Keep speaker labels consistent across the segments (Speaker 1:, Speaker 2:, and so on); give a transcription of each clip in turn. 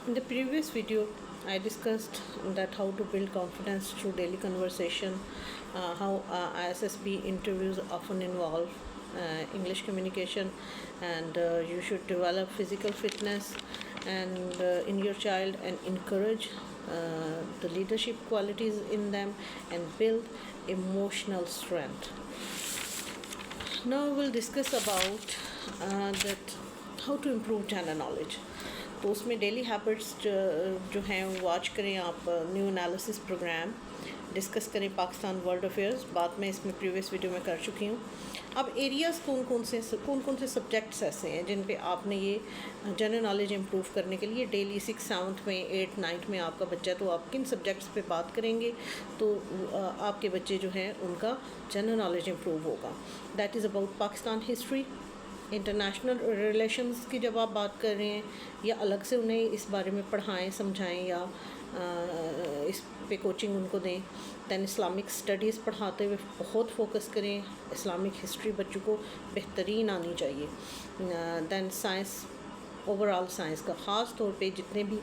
Speaker 1: In the previous video, I discussed that how to build confidence through daily conversation, how ISSB interviews often involve English communication, and you should develop physical fitness and in your child and encourage the leadership qualities in them and build emotional strength. Now we'll discuss about that how to improve general knowledge. تو اس میں daily habits جو ہیں وہ watch کریں آپ new analysis programme, discuss کریں Pakistan world affairs, بات میں اس میں پریویس ویڈیو میں کر چکی ہوں. اب ایریاز کون کون سے سبجیکٹس ایسے ہیں جن پہ آپ نے یہ جنرل نالج امپروو کرنے کے لیے ڈیلی 6th 7th میں 8th 9th میں آپ کا بچہ ہے تو آپ کن سبجیکٹس پہ بات کریں گے تو آپ کے بچے جو ہیں ان کا جنرل نالج امپروو ہوگا. That is about Pakistan history, international relations کی جب آپ بات کر رہے ہیں یا الگ سے انہیں اس بارے میں پڑھائیں سمجھائیں یا اس پہ کوچنگ ان کو دیں. دین اسلامک اسٹڈیز پڑھاتے ہوئے بہت فوکس کریں، اسلامک ہسٹری بچوں کو بہترین آنی چاہیے. دین سائنس، اوور آل سائنس کا خاص طور پہ جتنے بھی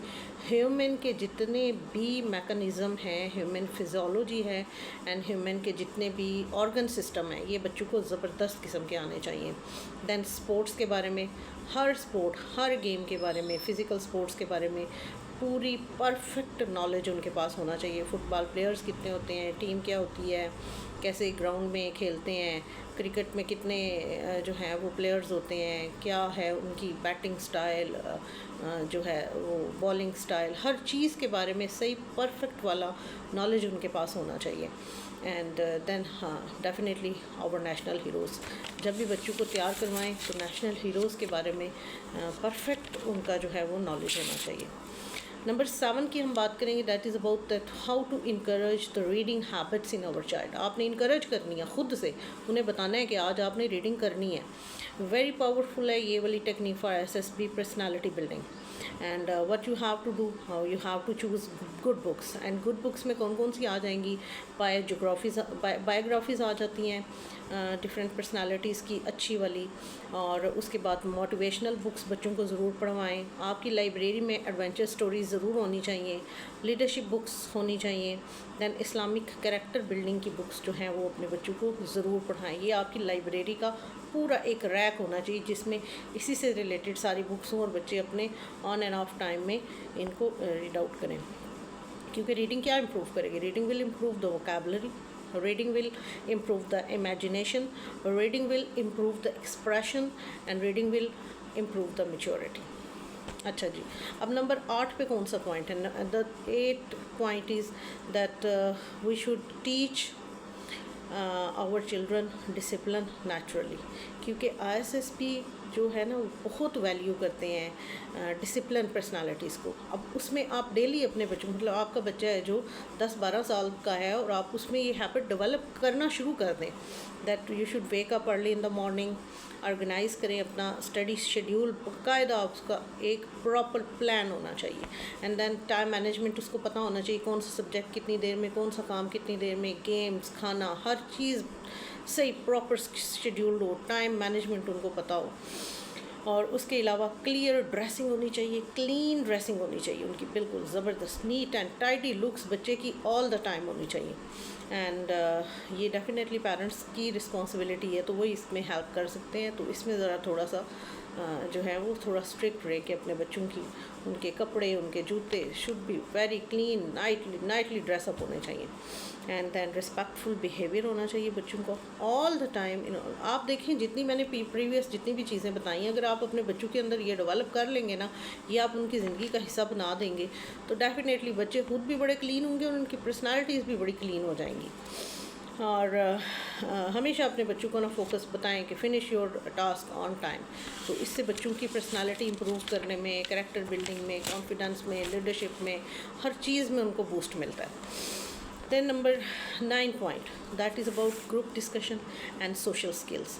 Speaker 1: ہیومن کے جتنے بھی میکانزم ہیں، ہیومن فزیولوجی ہے اینڈ ہیومن کے جتنے بھی آرگن سسٹم ہیں، یہ بچوں کو زبردست قسم کے آنے چاہیے. دین اسپورٹس کے بارے میں، ہر اسپورٹ ہر گیم کے بارے میں، فزیکل اسپورٹس کے بارے میں پوری پرفیکٹ نالج ان کے پاس ہونا چاہیے. فٹ بال پلیئرز کتنے ہوتے ہیں، ٹیم کیا ہوتی ہے، کیسے گراؤنڈ میں کھیلتے ہیں، کرکٹ میں کتنے جو ہیں وہ پلیئرز ہوتے ہیں، کیا ہے ان کی بیٹنگ سٹائل، جو ہے وہ بالنگ سٹائل، ہر چیز کے بارے میں صحیح پرفیکٹ والا نالج ان کے پاس ہونا چاہیے. And then definitely our national heroes, جب بھی بچوں کو تیار کروائیں تو نیشنل ہیروز کے بارے میں پرفیکٹ ان کا جو ہے وہ نالج ہونا چاہیے. نمبر 7 کی ہم بات کریں گے، that is about that how to encourage the reading habits in our child. آپ نے انکریج کرنی ہے خود سے، انہیں بتانا ہے کہ آج آپ نے ریڈنگ کرنی ہے. ویری پاورفل ہے یہ والی technique for ISSB personality building. And what you have to do, you have to choose good books. And good books میں کون سی آ جائیں گی؟ بایوگرافیز آ جاتی ہیں ڈفرینٹ پرسنالٹیز کی اچھی والی، اور اس کے بعد موٹیویشنل بکس بچوں کو ضرور پڑھوائیں. آپ کی لائبریری میں ایڈونچر سٹوریز ضرور ہونی چاہیے، لیڈرشپ بکس ہونی چاہیے. دین اسلامک کریکٹر بلڈنگ کی بکس جو ہیں وہ اپنے بچوں کو ضرور پڑھائیں. یہ آپ کی لائبریری کا پورا ایک ریک ہونا چاہیے جس میں اسی سے ریلیٹڈ ساری بکس ہوں اور بچے اپنے آن اینڈ آف ٹائم میں ان کو ریڈ آؤٹ کریں. کیونکہ ریڈنگ کیا امپروو کرے گی؟ Reading will improve the vocabulary, reading will improve the imagination, reading will improve the expression, and reading will improve the maturity. اچھا جی، اب نمبر 8 پہ کون سا پوائنٹ ہے؟ the 8th point is that we should teach our children discipline naturally. کیونکہ ISSB جو ہے نا وہ بہت ویلیو کرتے ہیں ڈسپلن پرسنالٹیز کو. اب اس میں آپ ڈیلی اپنے بچوں، مطلب آپ کا بچہ ہے جو 10-12 سال کا ہے اور آپ اس میں یہ ہیبٹ ڈیولپ کرنا شروع کر دیں that you should wake up early in the morning. Organise کریں اپنا اسٹڈی شیڈیول، باقاعدہ اس کا ایک پراپر پلان ہونا چاہیے. اینڈ دین ٹائم مینجمنٹ اس کو پتہ ہونا چاہیے کون سا سبجیکٹ کتنی دیر میں، کون سا کام کتنی دیر میں، گیمز، کھانا، ہر چیز صحیح پراپر شیڈیولڈ ہو، ٹائم مینجمنٹ ان کو پتہ ہو. اور اس کے علاوہ کلیئر ڈریسنگ ہونی چاہیے، کلین ڈریسنگ ہونی چاہیے ان کی، بالکل زبردست نیٹ اینڈ ٹائڈی لکس بچے کی آل دا ٹائم ہونی چاہیے. اینڈ یہ ڈیفینیٹلی پیرنٹس کی رسپانسبلٹی ہے تو وہ اس میں ہیلپ کر سکتے ہیں. تو اس میں ذرا تھوڑا سا جو ہے وہ تھوڑا اسٹرکٹ رہے کہ اپنے بچوں کی ان کے کپڑے، ان کے جوتے should be very clean, nightly dress up ہونے چاہیے. اینڈ دین رسپیکٹفل بیہیویئر ہونا چاہیے بچوں کو آل دا ٹائم. آپ دیکھیں جتنی میں نے پریویس جتنی بھی چیزیں بتائی ہیں، اگر آپ اپنے بچوں کے اندر یہ ڈیولپ کر لیں گے نا، یہ آپ ان کی زندگی کا حصہ بنا دیں گے تو ڈیفینیٹلی بچے خود بھی بڑے کلین ہوں گے اور ان کی پرسنالٹیز بھی بڑی کلین ہو جائیں گی. اور ہمیشہ اپنے بچوں کو نا فوکس بتائیں کہ finish your task on time. تو اس سے بچوں کی پرسنالٹی امپروو کرنے میں، کریکٹر بلڈنگ میں، کانفیڈنس میں، لیڈرشپ میں، ہر چیز میں ان کو بوسٹ ملتا ہے. Then number 9 point, that is about group discussion and social skills.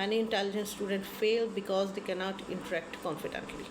Speaker 1: many intelligent students fail because they cannot interact confidently.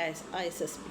Speaker 1: ISSB.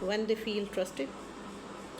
Speaker 1: when they feel trusted.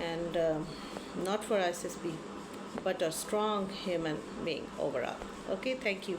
Speaker 1: and not for ISSB but a strong human being overall. Okay, thank you.